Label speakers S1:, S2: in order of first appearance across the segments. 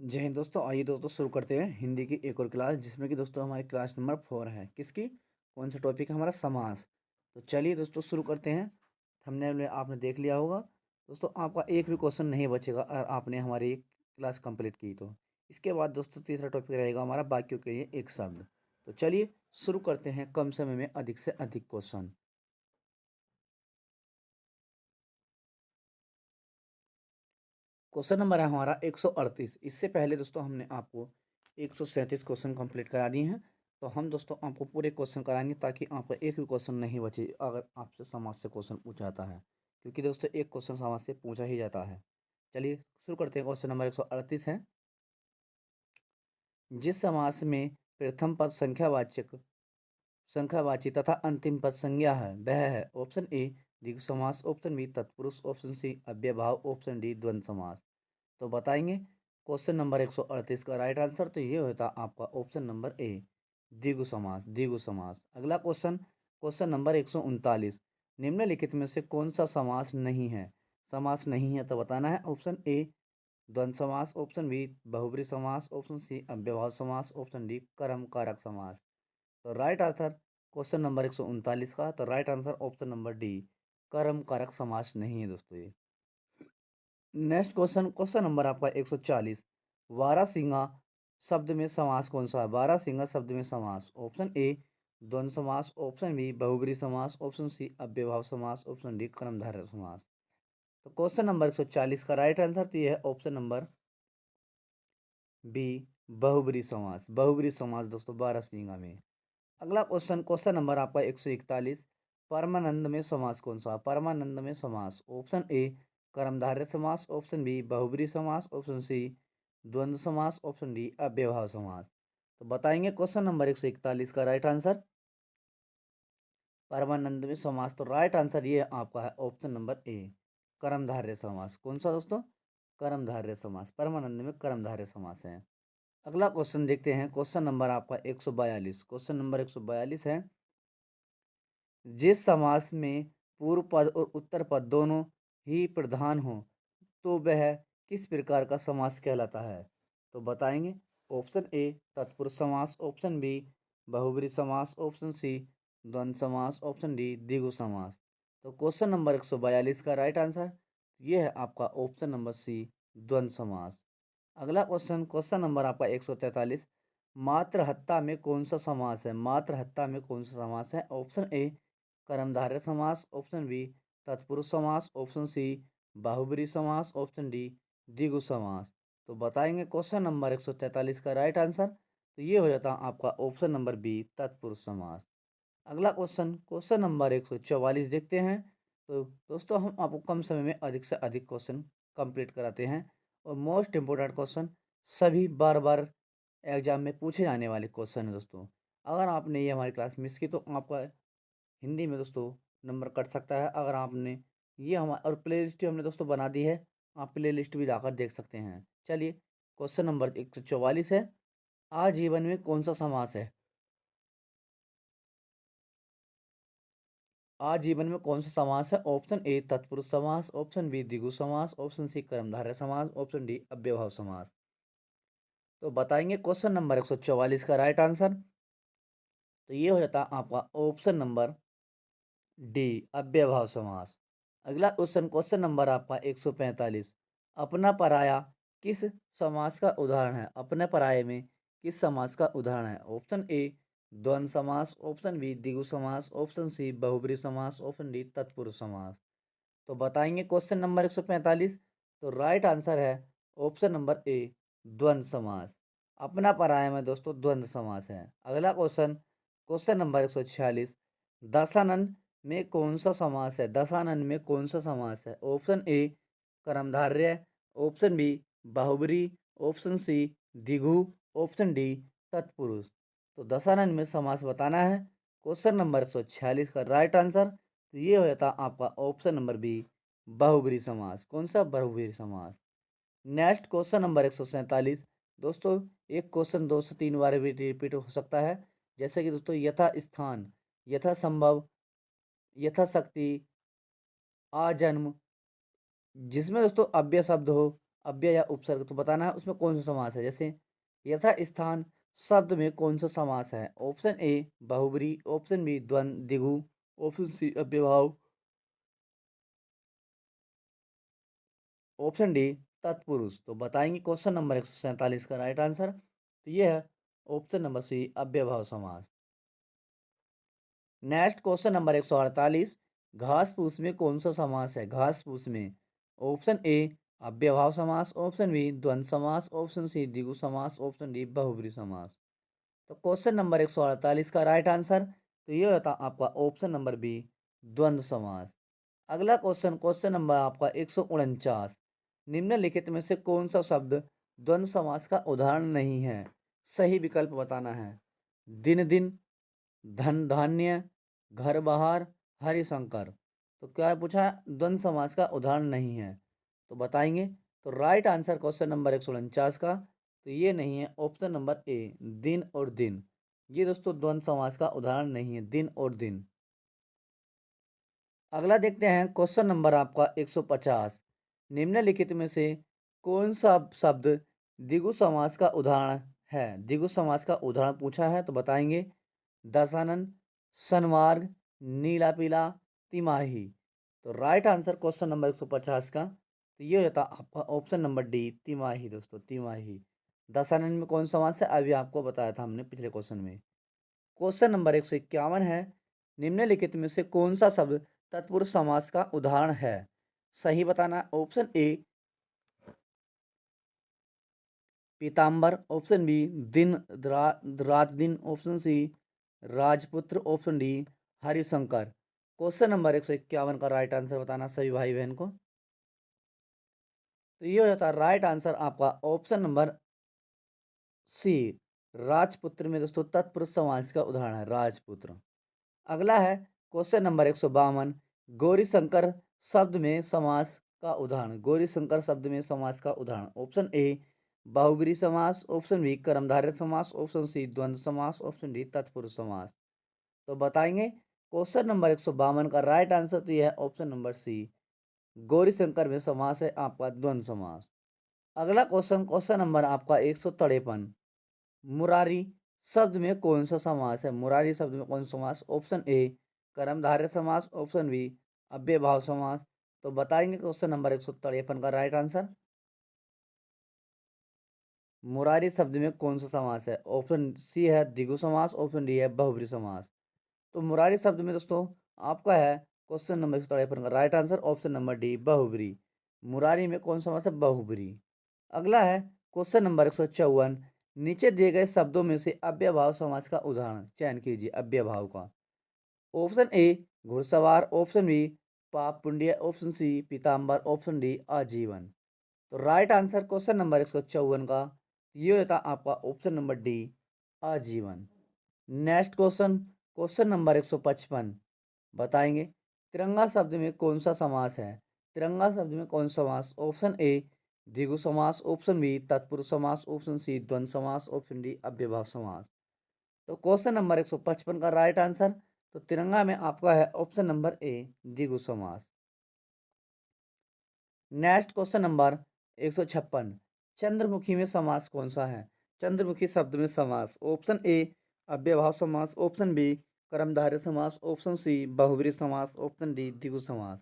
S1: जय हिंद दोस्तों। आइए दोस्तों शुरू करते हैं हिंदी की एक और क्लास, जिसमें कि दोस्तों हमारी क्लास नंबर 4 है। किसकी? कौन सा टॉपिक है? हमारा समास। तो चलिए दोस्तों शुरू करते हैं। थंबनेल में आपने देख लिया होगा दोस्तों, आपका एक भी क्वेश्चन नहीं बचेगा अगर आपने हमारी क्लास कंप्लीट की तो। इसके बाद दोस्तों तीसरा टॉपिक रहेगा हमारा वाक्यों के लिए एक शब्द। तो चलिए शुरू करते हैं कम समय में अधिक से अधिक क्वेश्चन। क्वेश्चन नंबर है हमारा 138। इससे पहले दोस्तों हमने आपको 137 क्वेश्चन कंप्लीट करा दिए हैं। तो हम दोस्तों आपको पूरे क्वेश्चन कराएंगे ताकि आपका एक भी क्वेश्चन नहीं बचे अगर आपसे समाज से क्वेश्चन पूछा जाता है, क्योंकि दोस्तों एक क्वेश्चन समाज से पूछा ही जाता है। चलिए शुरू करते हैं। क्वेश्चन नंबर 138 है, जिस समास में प्रथम पद संख्यावाची तथा अंतिम पद संज्ञा है वह है ऑप्शन ए द्विगु समास, ऑप्शन बी तत्पुरुष, ऑप्शन सी अव्ययभाव, ऑप्शन डी द्वंद्व समास। तो बताएंगे क्वेश्चन नंबर 138 का राइट आंसर। तो ये होता आपका ऑप्शन नंबर ए द्विगु समास, द्विगु समास। अगला क्वेश्चन, क्वेश्चन नंबर 139। निम्नलिखित में से कौन सा समास नहीं है? समास नहीं है तो बताना है। ऑप्शन ए द्वंद्व समास, ऑप्शन बी बहुब्री समास, ऑप्शन सी अव्ययभाव समास, ऑप्शन डी कर्म कारक समास। तो राइट आंसर क्वेश्चन नंबर 139 का, तो right answer option number D कर्म कारक समास नहीं है दोस्तों ये। नेक्स्ट क्वेश्चन, क्वेश्चन नंबर आपका 140। वारासिंगा शब्द में समास कौन सा है? वारासिंगा शब्द में समास, ऑप्शन ए द्वंद्व समास, ऑप्शन बी बहुब्री समास, ऑप्शन सी अव्ययभाव समास, ऑप्शन डी कर्मधारय समास। तो क्वेश्चन नंबर 140 का राइट आंसर तो ये है ऑप्शन नंबर बी बहुब्री समास, बहुब्री समास दोस्तों वारासिंगा में। अगला क्वेश्चन, क्वेश्चन नंबर आपका 141। परमानंद में समास कौन सा? परमानंद में समास, ऑप्शन ए कर्मधारय समास, ऑप्शन बी बहुब्री समास, ऑप्शन सी द्वंद्व समास, ऑप्शन डी अव्ययभाव समास। तो बताएंगे क्वेश्चन नंबर 141 का राइट आंसर। परमानंद में समास, तो राइट आंसर ये आपका है ऑप्शन नंबर ए कर्मधारय समास। कौन सा दोस्तों? कर्मधारय समास। परमानंद में कर्मधारय समास है। अगला क्वेश्चन देखते हैं। क्वेश्चन नंबर आपका 142। क्वेश्चन नंबर 142 है, जिस समास में पूर्व पद और उत्तर पद दोनों ही प्रधान हो तो वह किस प्रकार का समास कहलाता है? तो बताएंगे। ऑप्शन ए तत्पुरुष समास, ऑप्शन बी बहुब्री समास, ऑप्शन सी द्वंद्व समास, ऑप्शन डी द्विगु समास। तो क्वेश्चन नंबर 142 का राइट आंसर ये है आपका ऑप्शन नंबर सी द्वंद्व समास। अगला क्वेश्चन, क्वेश्चन नंबर आपका 143। मातृहत्ता में कौन सा समास है? मातृहत्ता में कौन सा समास है? ऑप्शन ए कर्मधारय समास, ऑप्शन बी तत्पुरुष समास, ऑप्शन सी बाहुब्री समास, ऑप्शन डी द्विगु समास। तो बताएंगे क्वेश्चन नंबर 143 का राइट आंसर। तो ये हो जाता आपका ऑप्शन नंबर बी तत्पुरुष समास। अगला क्वेश्चन, क्वेश्चन नंबर 144 देखते हैं। तो दोस्तों हम आपको कम समय में अधिक से अधिक क्वेश्चन कंप्लीट कराते हैं, और मोस्ट इम्पोर्टेंट क्वेश्चन सभी बार बार एग्जाम में पूछे जाने वाले क्वेश्चन है दोस्तों। अगर आपने ये हमारी क्लास मिस की तो आपका हिंदी में दोस्तों नंबर कट सकता है। अगर आपने ये हमारा और प्ले लिस्ट हमने दोस्तों बना दी है, आप प्ले लिस्ट भी जाकर देख सकते हैं। चलिए क्वेश्चन नंबर 144 है, आजीवन में कौन सा समास है? आजीवन में कौन सा समास है? ऑप्शन ए तत्पुरुष समास, ऑप्शन बी द्विगु समास, ऑप्शन सी कर्मधारय समास, ऑप्शन डी अव्ययभाव समास। तो बताएंगे क्वेश्चन नंबर 144 का राइट आंसर। तो ये हो जाता आपका ऑप्शन नंबर डी अव्ययभाव समास। अगला क्वेश्चन, क्वेश्चन नंबर आपका 145। अपना पराया किस समास का उदाहरण है? अपने पराये में किस समास का उदाहरण है? ऑप्शन ए द्वंद्व समास, ऑप्शन बी द्विगु समास, ऑप्शन सी बहुब्री समास, ऑप्शन डी तत्पुरुष समास। तो बताएंगे क्वेश्चन नंबर 145। तो राइट आंसर है ऑप्शन नंबर ए द्वंद्व समास। अपना पराया में दोस्तों द्वंद्व समास है। अगला क्वेश्चन, क्वेश्चन नंबर 146। दशानन में कौन सा समास है? दशानन में कौन सा समास है? ऑप्शन ए कर्मधारय, ऑप्शन बी बाहुब्री, ऑप्शन सी द्विगु, ऑप्शन डी तत्पुरुष। तो दशानन में समास बताना है। क्वेश्चन नंबर 146 का राइट आंसर तो ये हो जाता आपका ऑप्शन नंबर बी बहुब्री समास। कौन सा? बहुब्री समास। Next question number 147। दोस्तों एक क्वेश्चन 2 से 3 बार भी रिपीट हो सकता है, जैसे कि दोस्तों यथा स्थान, यथा संभव, यथाशक्ति, आजन्म, जिसमें दोस्तों अव्यय शब्द हो अव्यय या उपसर्ग, तो बताना है उसमें कौन सा समास है। जैसे यथा स्थान शब्द में कौन सा समास है। ऑप्शन ए बहुब्री, ऑप्शन बी द्वंद्व द्विगु, ऑप्शन सी अव्ययभाव, ऑप्शन डी तत्पुरुष। तो बताएंगे क्वेश्चन नंबर 147 का राइट आंसर, तो ये है ऑप्शन नंबर सी अव्ययभाव समास। नेक्स्ट क्वेश्चन नंबर 148, घास फूस में कौन सा समास है। घास फूस में ऑप्शन ए अव्ययभाव समास, ऑप्शन बी द्वंद्व समास, ऑप्शन सी द्विगु समास, ऑप्शन डी बहुब्री समास। तो क्वेश्चन नंबर 148 का राइट आंसर, तो ये होता आपका ऑप्शन नंबर बी द्वंद्व समास। अगला क्वेश्चन, क्वेश्चन नंबर आपका 149, निम्नलिखित में से कौन सा शब्द द्वंद्व समास का उदाहरण नहीं है। सही विकल्प बताना है। दिन दिन, धन धान्य, घर बहार, हरिशंकर। तो क्या पूछा है, द्वंद्व समास का उदाहरण नहीं है, तो बताएंगे। तो राइट आंसर क्वेश्चन नंबर 149 का, तो ये नहीं है ऑप्शन नंबर ए दिन और दिन। ये दोस्तों द्वंद्व समास का उदाहरण नहीं है, दिन और दिन। अगला देखते हैं क्वेश्चन नंबर आपका 150, निम्नलिखित में से कौन सा शब्द द्विगु समास का उदाहरण है। द्विगु समास का उदाहरण पूछा है, तो बताएंगे दशानन, सनमार्ग, नीला पीला, तिमाही। तो राइट आंसर क्वेश्चन नंबर 150 का, तो ये होता आपका ऑप्शन नंबर डी तिमाही। दोस्तों तिमाही, दशानन में कौन सा समास है अभी आपको बताया था हमने पिछले क्वेश्चन में। क्वेश्चन नंबर 151 है, निम्नलिखित में से कौन सा शब्द तत्पुरुष समास का उदाहरण है। सही बताना। ऑप्शन ए पीताम्बर, ऑप्शन बी दिन रात दिन, ऑप्शन सी राजपुत्र, ऑप्शन डी हरिशंकर। क्वेश्चन नंबर 151 का राइट आंसर बताना सभी भाई बहन को। तो ये हो जाता है राइट आंसर आपका ऑप्शन नंबर सी राजपुत्र में दोस्तों तत्पुरुष समास का उदाहरण है राजपुत्र। अगला है क्वेश्चन नंबर 152, गौरी शंकर शब्द में समास का उदाहरण। गौरी शंकर शब्द में समास का उदाहरण। ऑप्शन ए बहुब्री समास, ऑप्शन बी कर्मधारय समास, ऑप्शन सी द्वंद्व समास, ऑप्शन डी तत्पुरुष समास। तो बताएंगे क्वेश्चन नंबर 152 का राइट आंसर, तो यह है ऑप्शन नंबर सी गौरी शंकर में समास है आपका द्वंद्व समास। अगला क्वेश्चन, क्वेश्चन नंबर आपका 153, मुरारी शब्द में कौन सा समास है। मुरारी शब्द में कौन सा समास। ऑप्शन ए कर्मधारय समास, ऑप्शन बी अव्ययभाव समास। तो बताएंगे क्वेश्चन नंबर 153 का राइट आंसर, मुरारी शब्द में कौन सा समास है। ऑप्शन सी है द्विगु समास, ऑप्शन डी है बहुब्री समास। तो मुरारी शब्द में दोस्तों आपका है क्वेश्चन नंबर 153 का right answer option number D बहुब्री। मुरारी में कौन सा समास है, बहुब्री। अगला है क्वेश्चन नंबर 154, नीचे दिए गए शब्दों में से अव्ययभाव समास का उदाहरण चयन कीजिए। अव्ययभाव का। ऑप्शन ए घुड़सवार, ऑप्शन बी पाप पुण्य, ऑप्शन सी पीताम्बर, ऑप्शन डी आजीवन। तो राइट आंसर क्वेश्चन नंबर 154 का ये होता आपका ऑप्शन नंबर डी आजीवन। नेक्स्ट क्वेश्चन, क्वेश्चन नंबर 155, बताएंगे तिरंगा शब्द में कौन सा समास है। तिरंगा शब्द में कौन सा समास। ऑप्शन ए द्विगु समास, ऑप्शन बी तत्पुरुष समास, ऑप्शन सी द्वंद्व समास, ऑप्शन डी अव्ययभाव समास। तो क्वेश्चन नंबर 155 का राइट आंसर, तो तिरंगा में आपका है ऑप्शन नंबर ए द्विगु समास। नेक्स्ट क्वेश्चन नंबर 156, चंद्रमुखी में समास कौन सा है। चंद्रमुखी शब्द में समास। ऑप्शन ए अव्ययभाव समास, ऑप्शन बी कर्मधारय समास, ऑप्शन सी बहुब्री समास, ऑप्शन डी द्विगु समास।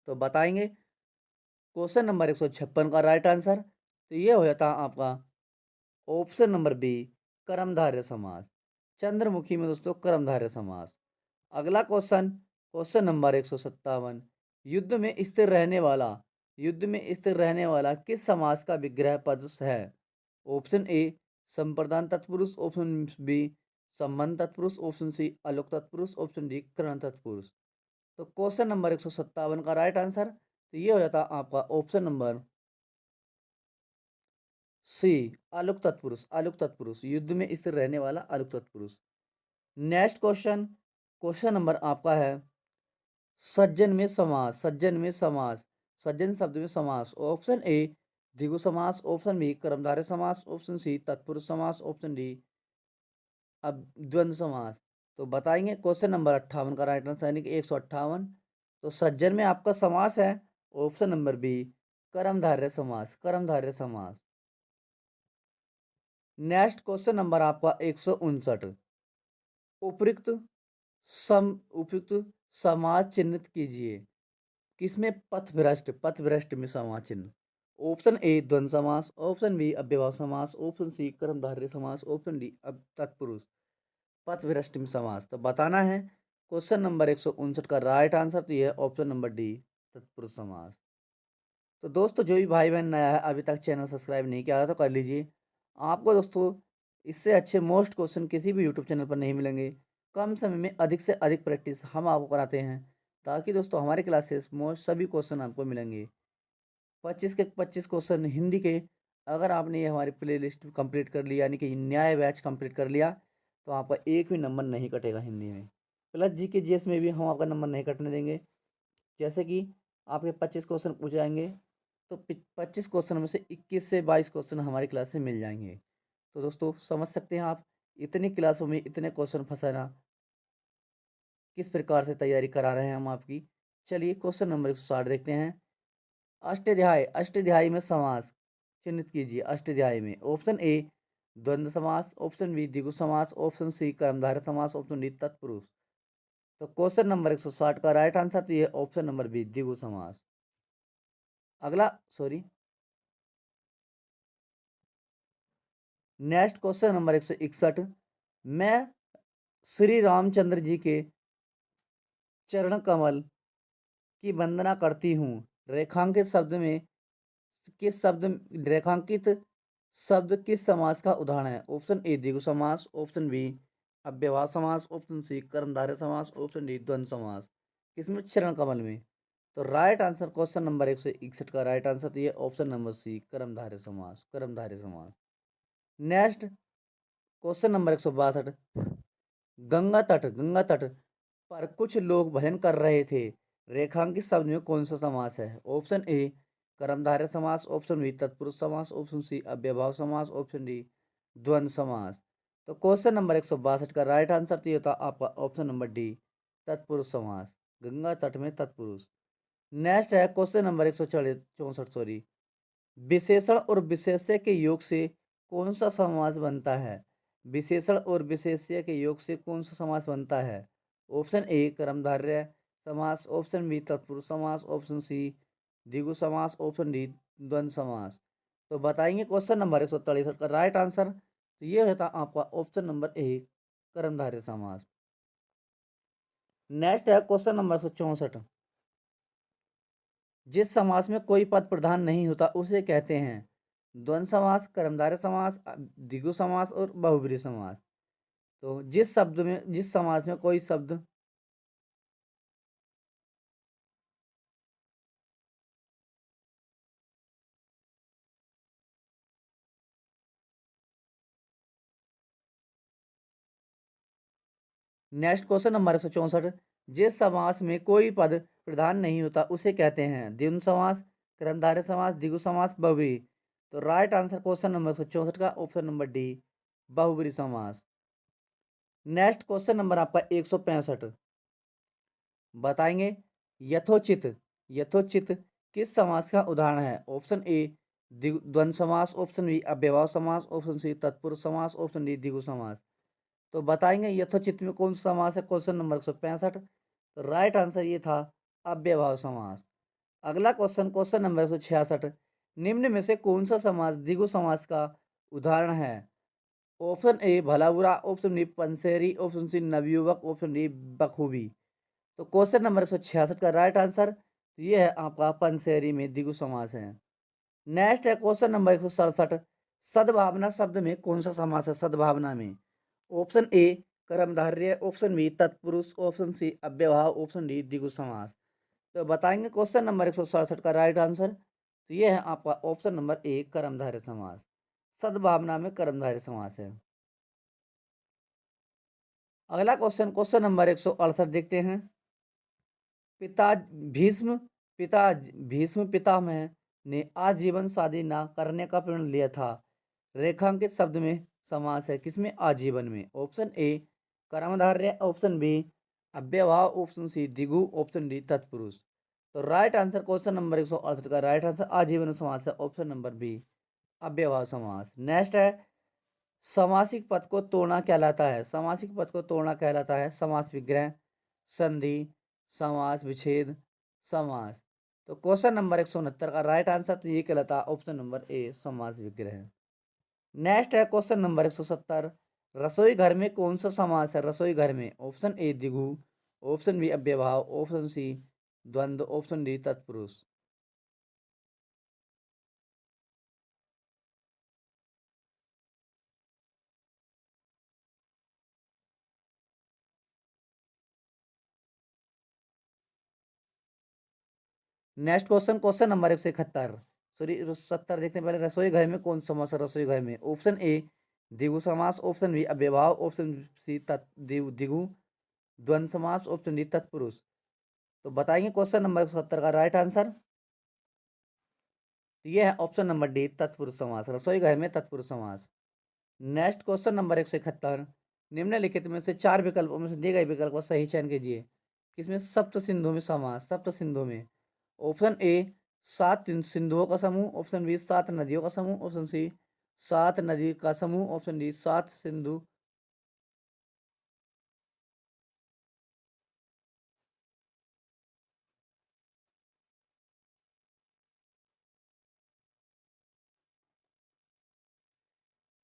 S1: तो बताएंगे क्वेश्चन नंबर 156 का राइट आंसर, तो ये हो जाता आपका ऑप्शन नंबर बी कर्मधारय समास। चंद्रमुखी में दोस्तों कर्मधारय समास। अगला क्वेश्चन, क्वेश्चन नंबर 157, युद्ध में स्थिर रहने वाला, युद्ध में स्थिर रहने वाला किस समास का विग्रह पद है। ऑप्शन ए संप्रदान तत्पुरुष, ऑप्शन बी संबंध तत्पुरुष, ऑप्शन सी अलोक तत्पुरुष, ऑप्शन डी करण तत्पुरुष। तो क्वेश्चन नंबर 157 का राइट आंसर, तो ये हो जाता आपका ऑप्शन नंबर सी आलोक तत्पुरुष। आलोक तत्पुरुष युद्ध में स्थिर रहने वाला आलोक तत्पुरुष। नेक्स्ट क्वेश्चन, क्वेश्चन नंबर आपका है सज्जन में समास। सज्जन में समास, सज्जन शब्द में समास। ऑप्शन ए द्विगु समास, ऑप्शन बी कर्मधारय समास, ऑप्शन सी तत्पुरुष समास, ऑप्शन डी अब द्वंद्व समास। तो बताएंगे क्वेश्चन नंबर 58 का राइट आंसर यानी कि 158। तो सज्जन में आपका समास है ऑप्शन नंबर बी कर्मधारय समास, कर्मधारय समास। नेक्स्ट क्वेश्चन नंबर आपका 159। उपयुक्त उपयुक्त समास चिन्हित कीजिए। किसमें? पथभ्रष्ट में समास चिन्ह। ऑप्शन ए द्वंद्व समास, ऑप्शन बी अव्ययभाव समास, ऑप्शन सी कर्मधारय समास, ऑप्शन डी अब तत्पुरुष। पथभ्रष्ट में समास तो बताना है। क्वेश्चन नंबर 159 का राइट आंसर तो ये ऑप्शन नंबर डी, तत्पुरुष समास। तो दोस्तों जो भी भाई बहन नया है अभी तक चैनल सब्सक्राइब नहीं किया तो कर लीजिए। आपको दोस्तों इससे अच्छे मोस्ट क्वेश्चन किसी भी यूट्यूब चैनल पर नहीं मिलेंगे। कम समय में अधिक से अधिक प्रैक्टिस हम आपको कराते हैं, ताकि दोस्तों हमारे क्लासेस मोस्ट सभी क्वेश्चन आपको मिलेंगे। 25 के 25 क्वेश्चन हिंदी के। अगर आपने ये हमारी प्लेलिस्ट कंप्लीट कर लिया, यानी कि न्याय बैच कंप्लीट कर लिया, तो आपका एक भी नंबर नहीं कटेगा हिंदी में। प्लस जी के जीएस में भी हम आपका नंबर नहीं कटने देंगे। जैसे कि आपके 25 क्वेश्चन पूछ जाएंगे, तो 25 क्वेश्चन में से 21 से 22 क्वेश्चन हमारी क्लास से मिल जाएंगे। तो दोस्तों समझ सकते हैं आप, इतनी क्लासों में इतने क्वेश्चन फंसाना किस प्रकार से तैयारी करा रहे हैं हम आपकी। चलिए क्वेश्चन नंबर 160 देखते हैं। अष्टाध्यायी, अष्टाध्यायी में समास चिन्हित कीजिए। अष्टाध्यायी में ऑप्शन ए द्वंद्व समास, ऑप्शन बी द्विगु समास, ऑप्शन सी कर्मधारय समास, ऑप्शन डी तत्पुरुष। तो क्वेश्चन नंबर 160 का राइट आंसर तो ये ऑप्शन नंबर बी द्विगु समास। अगला सॉरी नेक्स्ट क्वेश्चन नंबर 161। मैं श्री रामचंद्र जी के चरण कमल की वंदना करती हूँ। रेखांकित शब्द में किस शब्द रेखांकित शब्द किस समास का उदाहरण है? ऑप्शन ए द्विगु समास, ऑप्शन बी अव्ययभाव समास, ऑप्शन सी कर्मधारय समास, ऑप्शन डी द्वंद्व समास। किसमें? चरण कमल में। तो राइट आंसर क्वेश्चन नंबर 161 का राइट आंसर तो ये ऑप्शन नंबर सी कर्मधारय समास, कर्मधारय समास। Next question number 162। गंगा तट पर कुछ लोग भजन कर रहे थे। रेखांकित शब्द में कौन सा समास है? ऑप्शन ए कर्मधारय समास, ऑप्शन बी तत्पुरुष समास, ऑप्शन सी अव्ययभाव समास, ऑप्शन डी द्वंद्व समास। तो क्वेश्चन नंबर 162 का राइट आंसर तो ये था आपका ऑप्शन नंबर डी तत्पुरुष समास, गंगा तट में तत्पुरुष। नेक्स्ट है क्वेश्चन नंबर 164 सॉरी। विशेषण और विशेष्य के योग से कौन सा समास बनता है? विशेषण और विशेष्य के योग से कौन सा समास बनता है? ऑप्शन ए कर्मधारय समास, ऑप्शन बी तत्पुरुष समास, ऑप्शन सी द्विगु समास, ऑप्शन डी द्वंद्व समास। तो बताएंगे क्वेश्चन नंबर 143 का राइट आंसर तो ये होता आपका ऑप्शन नंबर ए कर्मधारय समास। नेक्स्ट है क्वेश्चन नंबर 164। जिस समास में कोई पद प्रधान नहीं होता उसे कहते हैं द्वंद्व समास, कर्मधारय समास, द्विगु समास और बहुब्रीहि समास। तो जिस समास में कोई शब्द नेक्स्ट क्वेश्चन नंबर 164। जिस समास में कोई पद प्रधान नहीं होता उसे कहते हैं द्वंद्व समास, कर्मधारय समास, द्विगु समास, बहुब्रीहि। तो राइट आंसर क्वेश्चन नंबर 164 का ऑप्शन नंबर डी बहुब्रीहि समास। नेक्स्ट क्वेश्चन नंबर आपका 165। बताएंगे यथोचित, यथोचित किस समास का उदाहरण है? ऑप्शन ए द्वंद्व समास, ऑप्शन बी अव्ययभाव समास, ऑप्शन सी तत्पुरुष समास, ऑप्शन डी द्विगु समास। तो बताएंगे यथोचित में कौन सा समास है? Question number 165। तो राइट आंसर ये था अव्ययभाव समास। अगला क्वेश्चन, क्वेश्चन नंबर 166। निम्न में से कौन सा समास द्विगु समास का उदाहरण है? ऑप्शन ए भला बुरा, ऑप्शन बी पंसेरी, ऑप्शन सी नवयुवक, ऑप्शन डी बखूबी। तो क्वेश्चन नंबर 166 का राइट आंसर ये है आपका पंसेरी में द्विगु समास है। नेक्स्ट है क्वेश्चन नंबर 167। सद्भावना शब्द में कौन सा समास है? सद्भावना में ऑप्शन ए कर्मधारय, ऑप्शन बी तत्पुरुष, ऑप्शन सी अव्ययभाव, ऑप्शन डी द्विगु समास। तो बताएंगे क्वेश्चन नंबर 167 का राइट आंसर तो ये है आपका ऑप्शन नंबर ए कर्मधारय समास। सद्भावना में कर्मधारय समास है। अगला क्वेश्चन, क्वेश्चन नंबर 168 देखते हैं। पिता भीष्म पिता भीष्म पितामह ने आजीवन शादी न करने का प्रण लिया था। रेखांकित शब्द में समास है किसमें? आजीवन में। ऑप्शन ए कर्मधारय, ऑप्शन बी अव्ययभाव, ऑप्शन सी द्विगु, ऑप्शन डी तत्पुरुष। तो राइट आंसर क्वेश्चन नंबर 168 का राइट आंसर आजीवन समास है ऑप्शन नंबर बी, अव्ययभाव समास। नेक्स्ट है, समासिक पद को तोड़ना कहलाता है। समासिक पद को तोड़ना कहलाता है समास विग्रह, संधि, समास विच्छेद, समास। तो क्वेश्चन नंबर 169 का राइट आंसर तो ये कहलाता है ऑप्शन नंबर ए, समास विग्रह। नेक्स्ट है क्वेश्चन नंबर 170, रसोई घर में कौन सा समास है? रसोई घर में ऑप्शन ए द्विगु, ऑप्शन बी अव्ययभाव, ऑप्शन सी द्वंद्व, ऑप्शन डी तत्पुरुष। Next question, question number 171, sorry 70 देखते हैं पहले। रसोई घर में कौन सा समास है? रसोई घर में ऑप्शन ए द्विगु समास, ऑप्शन बी अव्ययभाव, ऑप्शन सी द्विगु द्वंद्व समास, ऑप्शन डी तत्पुरुष। तो बताएंगे क्वेश्चन नंबर 170 का राइट आंसर। तो ये है ऑप्शन नंबर डी, तत्पुरुष समास, रसोई घर में तत्पुरुष समास। नेक्स्ट क्वेश्चन नंबर 171, निम्नलिखित में से चार विकल्पों में से दिए गए विकल्प का सही चयन कीजिए। किसमें? सप्त सिंधु में समास, सप्त सिंधु में ऑप्शन ए सात सिंधुओं का समूह, ऑप्शन बी सात नदियों का समूह, ऑप्शन सी सात नदी का समूह, ऑप्शन डी सात सिंधु।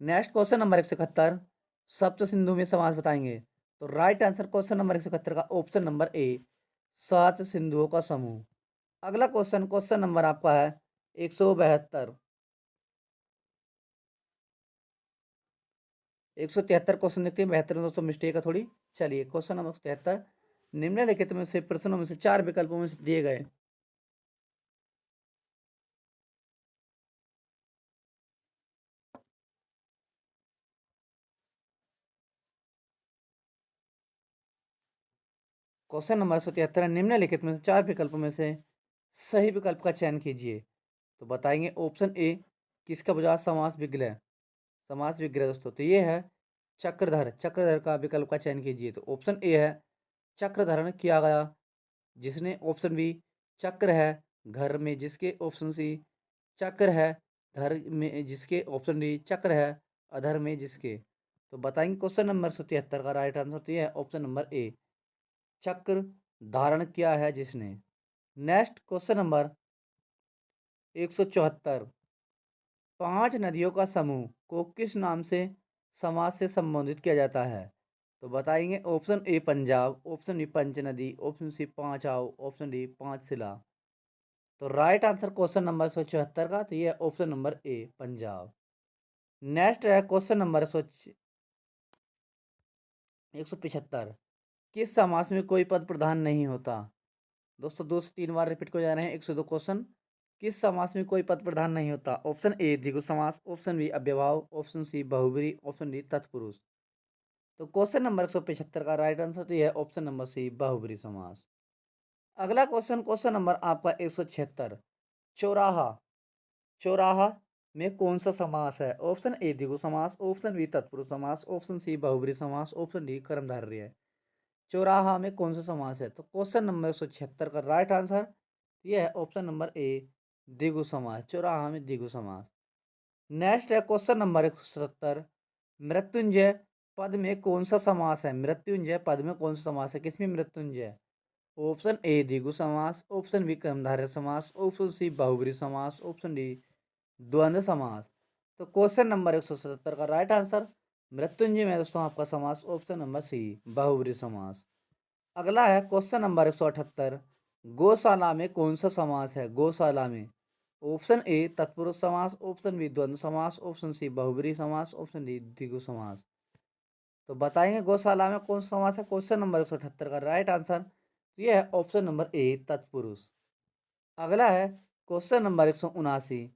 S1: नेक्स्ट क्वेश्चन नंबर 171, सप्त सिंधु में समास बताएंगे। तो राइट आंसर क्वेश्चन नंबर 171 का ऑप्शन नंबर ए, सात सिंधुओं का समूह। अगला क्वेश्चन, क्वेश्चन नंबर आपका है 172, 173 क्वेश्चन देखते हैं। 72 में दोस्तों मिस्टेक है थोड़ी। चलिए क्वेश्चन नंबर 173, निम्नलिखित में से प्रश्नों में से चार विकल्पों में से दिए गए क्वेश्चन नंबर 173, निम्नलिखित में से चार विकल्पों में से सही विकल्प का चयन कीजिए। तो बताएंगे ऑप्शन ए किसका बजाय समास विग्रह, समास विग्रह दोस्तों। तो ये है चक्रधर, चक्रधर का विकल्प का चयन कीजिए। तो ऑप्शन ए है चक्रधरण किया गया जिसने, ऑप्शन बी चक्र है घर में जिसके, ऑप्शन सी चक्र है धर में जिसके, ऑप्शन डी चक्र है अधर में जिसके। तो बताएंगे क्वेश्चन नंबर 173 का राइट आंसर तो ये है ऑप्शन नंबर ए, चक्र धारण किया है जिसने। नेक्स्ट क्वेश्चन नंबर 174, पांच नदियों का समूह को किस नाम से समाज से संबोधित किया जाता है? तो बताएंगे option A Punjab, option B पंच नदी, ऑप्शन सी पांच आओ, ऑप्शन डी पांच शिला। तो राइट आंसर क्वेश्चन नंबर 174 का तो ये है option number A, Punjab. Next है क्वेश्चन नंबर 175, किस समास में कोई पद प्रधान नहीं होता? दोस्तों 2 से 3 बार रिपीट हो जा रहे हैं 102 क्वेश्चन। किस समास में कोई पद प्रधान नहीं होता? ऑप्शन ए द्विगु समास, ऑप्शन बी अव्ययभाव, ऑप्शन सी बहुब्री, ऑप्शन डी तत्पुरुष। तो क्वेश्चन नंबर 175 का राइट आंसर तो यह है ऑप्शन नंबर सी, बहुब्री समास। अगला क्वेश्चन, क्वेश्चन नंबर आपका 176, चौराहा, चौराहा में कौन सा समास है? ऑप्शन ए द्विगु समास, ऑप्शन बी तत्पुरुष समास, ऑप्शन सी बहुब्री समास, ऑप्शन डी कर्मधारय है। चौराहा में कौन सा समास है? तो क्वेश्चन नंबर 176 का राइट आंसर ये है ऑप्शन नंबर ए, द्विगु समास, चौराहा में द्विगु समास। नेक्स्ट है क्वेश्चन नंबर 177, मृत्युंजय पद में कौन सा समास है? मृत्युंजय पद में कौन सा समास है? किसमें मृत्युंजय? ऑप्शन ए द्विगु समास, ऑप्शन बी कर्मधारय समास, ऑप्शन सी बहुब्री समास, ऑप्शन डी द्वंद्व समास। तो क्वेश्चन नंबर 177 का राइट आंसर मृत्युंजय में दोस्तों आपका समास ऑप्शन नंबर सी, बहुब्री समास। अगला है क्वेश्चन नंबर 178, गौशाला में कौन सा समास है? गौशाला में ऑप्शन ए तत्पुरुष समास, ऑप्शन बी द्वंद्व समास, ऑप्शन सी बहुब्री समास, ऑप्शन डी द्विगु समास। तो बताएंगे गौशाला में कौन सा समास है? क्वेश्चन नंबर 178 का राइट आंसर ये है ऑप्शन नंबर ए, तत्पुरुष। अगला है क्वेश्चन नंबर 179,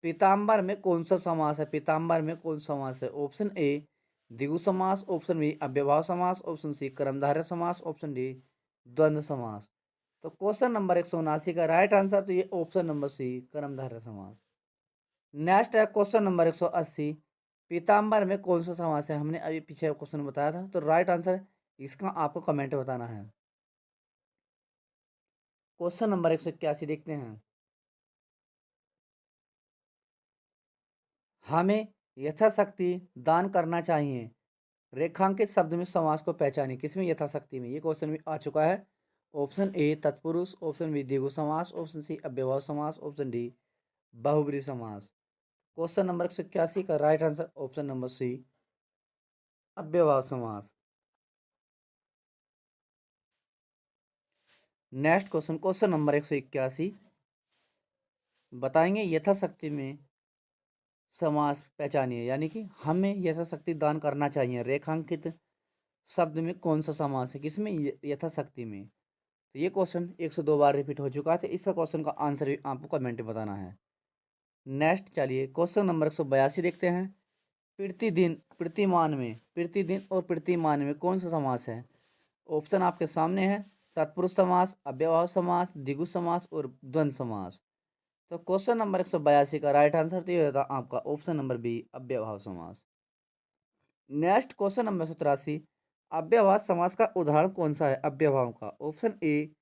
S1: पीताम्बर में कौन सा समास है? पीताम्बर में कौन सा समास है? ऑप्शन ए द्विगु समास, ऑप्शन बी अव्ययभाव समास, ऑप्शन सी कर्मधारय समास, ऑप्शन डी द्वंद्व समास। तो क्वेश्चन नंबर 179 का राइट आंसर तो ये ऑप्शन नंबर सी, कर्मधारय समास। नेक्स्ट है क्वेश्चन नंबर 180, पीताम्बर में कौन सा समास है? हमने अभी पीछे क्वेश्चन बताया था। तो राइट आंसर इसका आपको कमेंट बताना है। क्वेश्चन नंबर 181 देखते हैं। हमें यथाशक्ति दान करना चाहिए। रेखांकित शब्द में समास को पहचानिए। किसमें? यथाशक्ति में। ये क्वेश्चन भी आ चुका है। ऑप्शन ए तत्पुरुष, ऑप्शन बी द्विगु समास, ऑप्शन सी अव्ययभाव समास, ऑप्शन डी बहुब्रीहि समास। क्वेश्चन नंबर 181 का right answer option number C अव्ययभाव समास। नेक्स्ट क्वेश्चन, क्वेश्चन नंबर 181 बताएंगे यथाशक्ति में समास पहचानिए, यानी कि हमें यथाशक्ति दान करना चाहिए। रेखांकित शब्द में कौन सा समास है? किसमें? यथाशक्ति में। तो ये क्वेश्चन 102 बार रिपीट हो चुका है, तो इसका क्वेश्चन का आंसर भी आपको कमेंट में बताना है। नेक्स्ट चलिए क्वेश्चन नंबर 182 देखते हैं। प्रतिदिन, प्रतिमान में, प्रतिदिन और प्रतिमान में कौन सा समास है? ऑप्शन आपके सामने है। तत्पुरुष समास, अव्ययभाव समास, द्विगु समास और द्वंद्व समास। तो क्वेश्चन नंबर 182 का राइट आंसर तो ये होता आपका ऑप्शन नंबर बी अव्ययभाव समास। नेक्स्ट क्वेश्चन नंबर 183 अव्ययभाव समास का उदाहरण कौन सा है? अव्ययभाव का ऑप्शन ए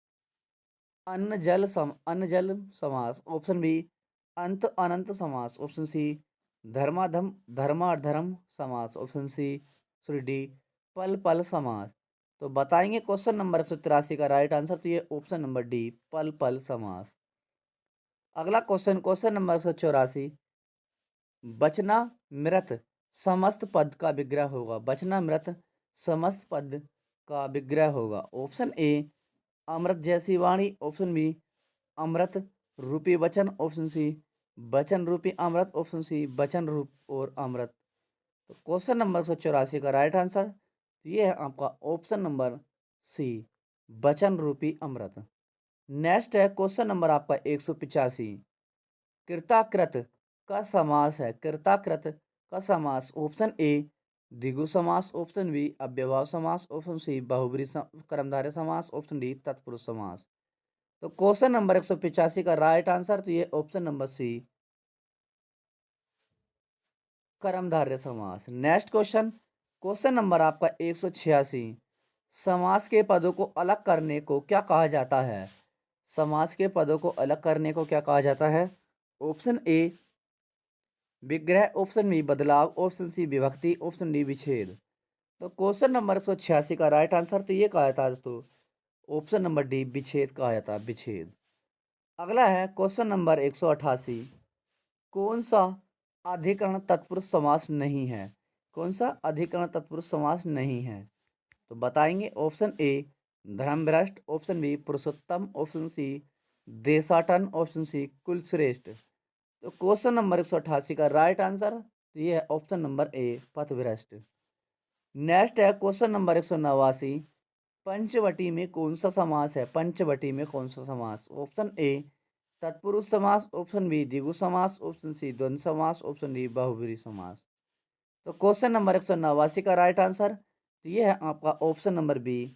S1: अन्न जल समास, ऑप्शन बी अंत अनंत समास, ऑप्शन सी धर्माधम धर्माधर्म समास, ऑप्शन सी सॉरी डी पल पल समास। तो बताएंगे क्वेश्चन नंबर 183 का राइट आंसर तो ये ऑप्शन नंबर डी पल पल समास। अगला क्वेश्चन, क्वेश्चन नंबर 184 बचना मृत समस्त पद का विग्रह होगा। बचना मृत समस्त पद का विग्रह होगा। ऑप्शन ए अमृत जैसी वाणी, ऑप्शन बी अमृत रूपी वचन, ऑप्शन सी वचन रूपी अमृत, ऑप्शन सी वचन रूप और अमृत। तो क्वेश्चन नंबर 184 का राइट आंसर ये है आपका ऑप्शन नंबर सी वचन रूपी अमृत। नेक्स्ट है क्वेश्चन नंबर आपका 185 कृताकृत का समास है। कृताकृत का समास ऑप्शन ए द्विगु समास, ऑप्शन बी अव्ययभाव समास, ऑप्शन सी बहुब्रीहि कर्मधारय समास, ऑप्शन डी तत्पुरुष समास। तो क्वेश्चन नंबर 185 का राइट आंसर तो ये ऑप्शन नंबर सी कर्मधारय समास। नेक्स्ट क्वेश्चन, क्वेश्चन नंबर आपका 186 समास के पदों को अलग करने को क्या कहा जाता है? समास के पदों को अलग करने को क्या कहा जाता है? ऑप्शन ए विग्रह, ऑप्शन बी बदलाव, ऑप्शन सी विभक्ति, ऑप्शन डी विच्छेद। तो क्वेश्चन नंबर 186 का राइट आंसर तो ये कहा जाता है दोस्तों ऑप्शन नंबर डी विच्छेद कहा जाता है, विच्छेद। अगला है क्वेश्चन नंबर 188 कौन सा अधिकरण तत्पुरुष समास नहीं है? कौन सा अधिकरण तत्पुरुष समास नहीं है? तो बताएंगे ऑप्शन ए धर्मभ्रष्ट, ऑप्शन बी पुरुषोत्तम, ऑप्शन सी देशाटन, ऑप्शन सी कुलश्रेष्ठ। तो क्वेश्चन नंबर 188 का राइट आंसर ये है ऑप्शन नंबर ए पथभ्रष्ट। नेक्स्ट है क्वेश्चन नंबर 189 पंचवटी में कौन सा समास है? पंचवटी में कौन सा समास? ऑप्शन ए तत्पुरुष समास, ऑप्शन बी द्विगु समास, ऑप्शन सी द्वंद्व समास, ऑप्शन डी बहुब्रीहि समास। तो क्वेश्चन नंबर 189 का राइट आंसर तो ये है आपका ऑप्शन नंबर बी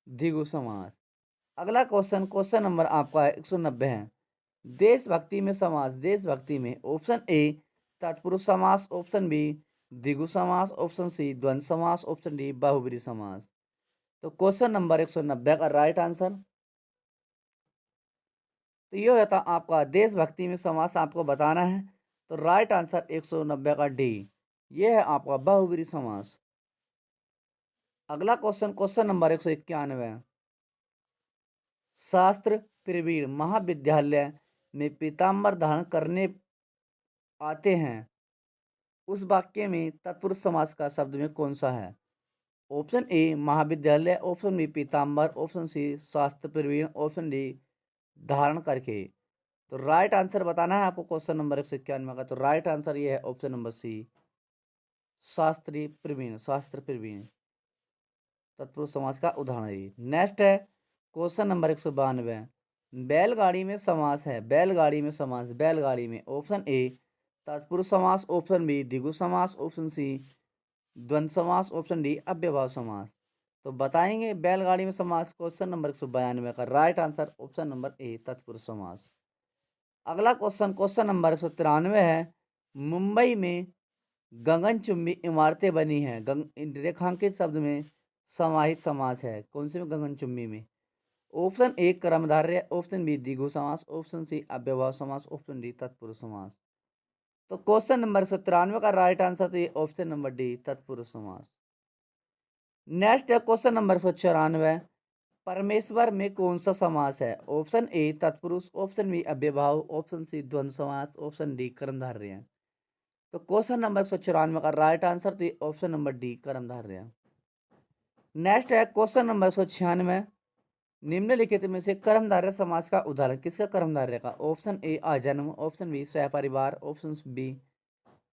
S1: द्विगु समास। अगला क्वेश्चन, क्वेश्चन नंबर आपका 190 है देशभक्ति में समास। देशभक्ति में ऑप्शन ए तत्पुरुष समास, ऑप्शन बी द्विगु समास, ऑप्शन सी द्वंद्व समास, ऑप्शन डी बहुब्रीहि समास। तो क्वेश्चन नंबर 190 का राइट आंसर तो ये होता आपका देशभक्ति में समास आपको बताना है। तो राइट आंसर 190 का डी ये है आपका बहुब्रीहि समास। अगला क्वेश्चन, क्वेश्चन नंबर 191 शास्त्र प्रवीण महाविद्यालय में पीताम्बर धारण करने आते हैं उस वाक्य में तत्पुरुष समास का शब्द में कौन सा है? ऑप्शन ए महाविद्यालय, ऑप्शन बी पीताम्बर, ऑप्शन सी शास्त्र प्रवीण, ऑप्शन डी धारण करके। तो राइट आंसर बताना है आपको क्वेश्चन नंबर 191 का। तो राइट आंसर ये है ऑप्शन नंबर सी शास्त्री प्रवीण, शास्त्र प्रवीण तत्पुरुष समास का उदाहरण है। नेक्स्ट है क्वेश्चन नंबर 192 बैलगाड़ी में समास है। बैलगाड़ी में समास, बैलगाड़ी में ऑप्शन ए तत्पुरुष समास, ऑप्शन बी द्विगु समास, ऑप्शन सी द्वंद्व समास, ऑप्शन डी अव्ययभाव समास। तो बताएंगे बैलगाड़ी में समास क्वेश्चन नंबर 192 का right answer option number A तत्पुरुष समास। अगला क्वेश्चन, क्वेश्चन नंबर 193 है मुंबई में गगनचुंबी इमारतें बनी हैं। रेखांकित शब्द में समाहित समास है। कौन से में? गगनचुंबी में। ऑप्शन ए कर्मधारय, ऑप्शन बी द्विगु समास, ऑप्शन सी अव्ययभाव समास, ऑप्शन डी तत्पुरुष समास। तो क्वेश्चन नंबर 193 का राइट आंसर तो ये ऑप्शन नंबर डी तत्पुरुष समास। नेक्स्ट है क्वेश्चन नंबर 194, परमेश्वर में कौन सा समास है? ऑप्शन ए तत्पुरुष, ऑप्शन बी अव्ययभाव, ऑप्शन सी द्वंद्व समास, ऑप्शन डी कर्मधारय। तो क्वेश्चन नंबर 194 का राइट आंसर तो ऑप्शन नंबर डी कर्मधारय। नेक्स्ट है क्वेश्चन नंबर 196, निम्नलिखित में से कर्मधारय समास का उदाहरण। किसका कर्मधारय का? ऑप्शन ए आजन्म, ऑप्शन बी सहपरिवार, ऑप्शन बी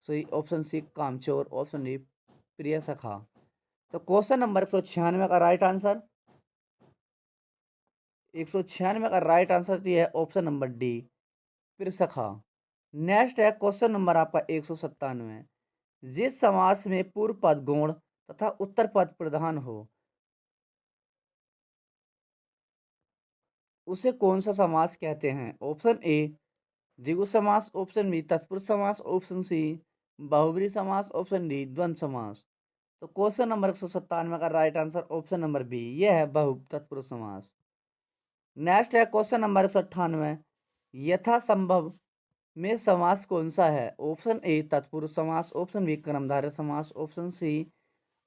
S1: सही, ऑप्शन सी कामचोर, ऑप्शन डी प्रिय सखा। तो क्वेश्चन नंबर 196 का राइट आंसर 196 का राइट आंसर तो है ऑप्शन नंबर डी प्रिय सखा। नेक्स्ट है क्वेश्चन नंबर आपका 197, जिस समास में पूर्व पद गौण तथा उत्तर पद प्रधान हो उसे कौन सा समास कहते हैं? ऑप्शन ए द्विगु समास, ऑप्शन बी तत्पुरुष समास, ऑप्शन सी बहुब्रीहि समास, ऑप्शन डी द्वंद्व समास। तो क्वेश्चन नंबर 197 का right answer option number B, यह है बहु तत्पुरुष समास। नेक्स्ट है क्वेश्चन नंबर 198, यथासंभव में समास कौन सा है? ऑप्शन ए तत्पुरुष समास, ऑप्शन बी कर्मधारय समास, ऑप्शन सी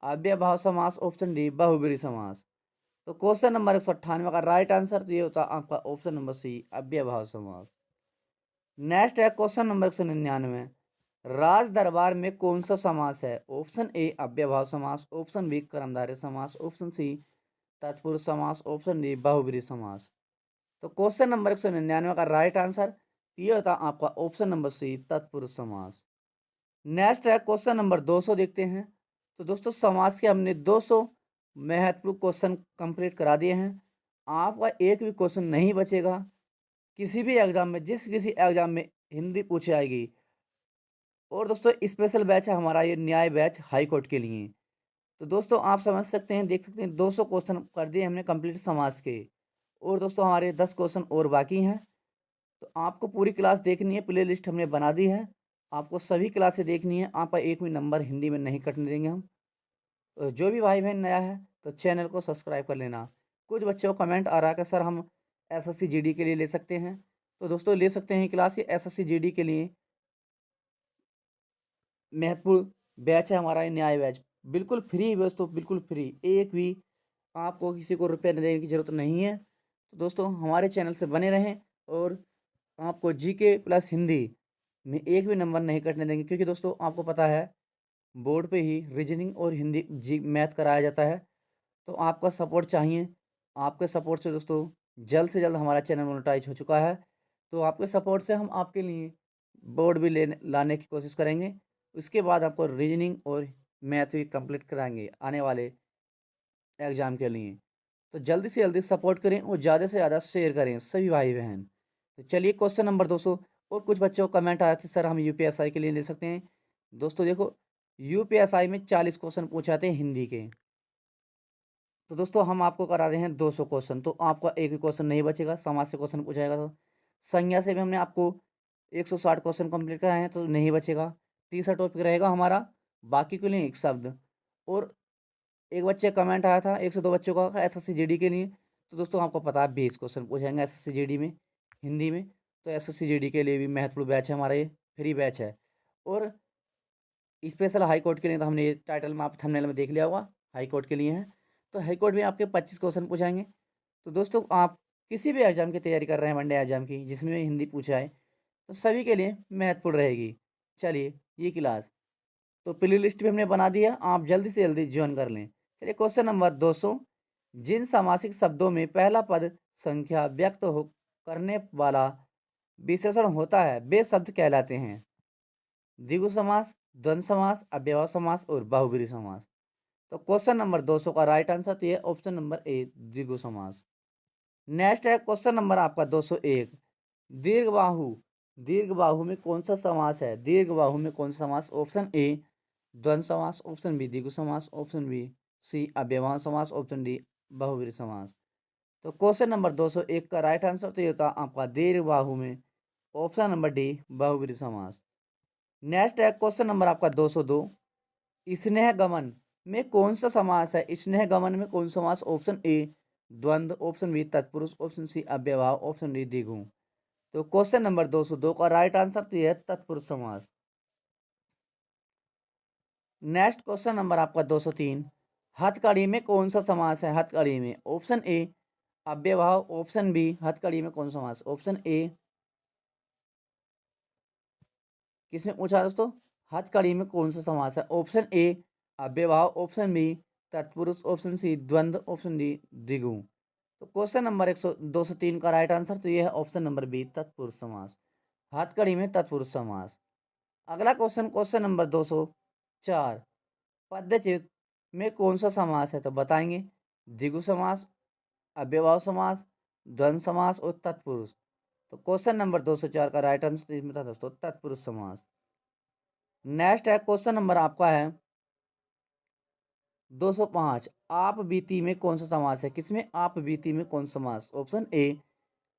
S1: अव्ययभाव समास, ऑप्शन डी बहुब्रीहि समास। तो क्वेश्चन नंबर 198 का राइट आंसर तो ये होता है आपका ऑप्शन नंबर सी अव्ययभाव समास। नेक्स्ट है क्वेश्चन नंबर 199, राज दरबार में कौन सा समास है? ऑप्शन ए अव्ययभाव समास, ऑप्शन बी कर्मधारय समास, ऑप्शन सी तत्पुरुष समास, ऑप्शन डी बहुब्रीहि समास। तो क्वेश्चन नंबर 199 का राइट आंसर ये होता है आपका ऑप्शन नंबर सी तत्पुरुष समास। नेक्स्ट है क्वेश्चन नंबर 200 देखते हैं। तो दोस्तों समास के हमने 200 महत्वपूर्ण क्वेश्चन कंप्लीट करा दिए हैं। आपका एक भी क्वेश्चन नहीं बचेगा। किसी भी एग्जाम में, जिस किसी एग्जाम में हिंदी पूछी जाएगी। और दोस्तों स्पेशल बैच है हमारा ये न्याय बैच हाई कोर्ट के लिए। तो दोस्तों आप समझ सकते हैं, देख सकते हैं 200 क्वेश्चन कर दिए हमने कंप्लीट समास के। और दोस्तों हमारे 10 क्वेश्चन और बाकी हैं। तो आपको पूरी क्लास देखनी है, प्ले लिस्ट हमने बना दी है। आपको सभी क्लासें देखनी है। आपका एक भी नंबर हिंदी में नहीं कटने देंगे हम। तो जो भी भाई बहन नया है तो चैनल को सब्सक्राइब कर लेना। कुछ बच्चों को कमेंट आ रहा है कि सर हम एसएससी जीडी के लिए ले सकते हैं। तो दोस्तों ले सकते हैं क्लास, ये एसएससी जीडी के लिए महत्वपूर्ण बैच है हमारा, ये न्याय बैच बिल्कुल फ्री है दोस्तों, बिल्कुल फ्री। एक भी आपको किसी को रुपया देने की ज़रूरत नहीं है। तो दोस्तों हमारे चैनल से बने रहें और आपको जीके प्लस हिंदी में एक भी नंबर नहीं कटने देंगे, क्योंकि दोस्तों आपको पता है बोर्ड पे ही रीजनिंग और हिंदी जी मैथ कराया जाता है। तो आपका सपोर्ट चाहिए। आपके सपोर्ट से दोस्तों जल्द से जल्द हमारा चैनल मोनेटाइज हो चुका है। तो आपके सपोर्ट से हम आपके लिए बोर्ड भी लाने की कोशिश करेंगे। उसके बाद आपको रीजनिंग और मैथ भी कंप्लीट कराएंगे आने वाले एग्ज़ाम के लिए। तो जल्दी से जल्दी सपोर्ट करें और ज़्यादा से ज़्यादा शेयर करें सभी भाई बहन। तो चलिए क्वेश्चन नंबर 200। और कुछ बच्चों को कमेंट आया था सर हम यूपीएसआई के लिए ले सकते हैं। दोस्तों देखो यूपीएसआई में 40 क्वेश्चन पूछाते हैं हिंदी के। तो दोस्तों हम आपको करा रहे हैं 200 क्वेश्चन। तो आपका एक भी क्वेश्चन नहीं बचेगा। समाज से क्वेश्चन पूछाएगा तो संज्ञा से भी हमने आपको 160 क्वेश्चन कंप्लीट कराए हैं, तो नहीं बचेगा। तीसरा टॉपिक रहेगा हमारा बाकी के लिए एक शब्द। और एक बच्चे कमेंट आया था 102 बच्चों का एसएससी जीडी के लिए। तो दोस्तों आपको पता है 20 क्वेश्चन पूछेंगे एसएससी जीडी में हिंदी में। तो एसएससी जीडी के लिए भी महत्वपूर्ण बैच है हमारा, ये फ्री बैच है। और स्पेशल हाई कोर्ट के लिए तो हमने ये टाइटल में आप थंबनेल में देख लिया होगा, हाई कोर्ट के लिए है। तो हाई कोर्ट में आपके 25 क्वेश्चन पूछाएंगे। तो दोस्तों आप किसी भी एग्जाम की तैयारी कर रहे हैं, वनडे एग्जाम की जिसमें हिंदी पूछा है, तो सभी के लिए महत्वपूर्ण रहेगी। चलिए ये क्लास तो प्ले लिस्ट भी हमने बना दिया, आप जल्दी से जल्दी ज्वाइन कर लें। चलिए क्वेश्चन नंबर 200, जिन सामासिक शब्दों में पहला पद संख्या व्यक्त हो करने वाला विशेषण होता है वे शब्द कहलाते हैं? द्विगु समास, द्वंद्व समास, अव्ययभाव समास और बहुब्रीहि समास। तो क्वेश्चन नंबर 200 का राइट आंसर तो ये ऑप्शन नंबर ए द्विगु समास। नेक्स्ट है क्वेश्चन नंबर आपका 201, दीर्घबाहु। दीर्घबाहु में कौन सा समास है? दीर्घबाहु में कौन सा समास? ऑप्शन ए द्वंद्व समास, ऑप्शन बी द्विगु समास, ऑप्शन बी सी अव्ययभाव समास, ऑप्शन डी बहुब्रीहि समास। तो क्वेश्चन नंबर 201 का राइट आंसर तो ये होता आपका दीर्घबाहु में ऑप्शन नंबर डी बहुब्रीहि समास। नेक्स्ट है क्वेश्चन नंबर आपका 202, स्नेह गमन में कौन सा समास है? स्नेह गमन में कौन सा समास? ऑप्शन ए द्वंद्व, ऑप्शन बी तत्पुरुष, ऑप्शन सी अव्ययभाव, ऑप्शन डी द्विगु। तो क्वेश्चन नंबर 202 का राइट आंसर तो यह है तत्पुरुष समास। नेक्स्ट क्वेश्चन नंबर आपका 203, हथकड़ी में कौन सा समास है? हथकड़ी में ऑप्शन ए अव्ययभाव, ऑप्शन बी हथकड़ी में कौन सा समास? ऑप्शन ए किसमें पूछा है दोस्तों? हथकड़ी में कौन सा समास है? ऑप्शन ए अव्ययभाव, ऑप्शन बी तत्पुरुष, ऑप्शन सी द्वंद्व, ऑप्शन डी द्विगु। तो क्वेश्चन नंबर 203 का राइट आंसर तो यह है ऑप्शन नंबर बी तत्पुरुष समास। हथकड़ी में तत्पुरुष समास। अगला क्वेश्चन, क्वेश्चन नंबर 204, पदचित में कौन सा समास है? तो बताएंगे द्विगु समास, अव्ययभाव समास, द्वंद्व समास और तत्पुरुष। तो क्वेश्चन नंबर 204 का राइट आंसर इसमें था दोस्तों तत्पुरुष समास। नेक्स्ट है क्वेश्चन नंबर आपका है 205, आप बीती में कौन सा समास है? किसमें? आप बीती में कौन सा समास? ऑप्शन ए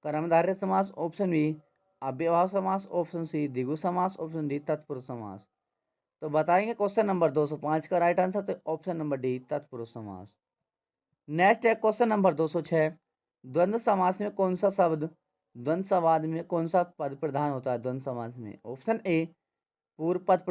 S1: कर्मधारय समास, ऑप्शन बी अव्ययभाव समास, ऑप्शन सी द्विगु समास, ऑप्शन डी तत्पुरुष समास। तो बताएंगे क्वेश्चन नंबर 205 का राइट आंसर तो ऑप्शन नंबर डी तत्पुरुष समास। नेक्स्ट है क्वेश्चन नंबर 206, द्वंद्व समास में कौन सा शब्द द्वंद्व समास में कौन सा पद प्रधान होता है? द्वंद्व समास में ऑप्शन ए पूर्व पद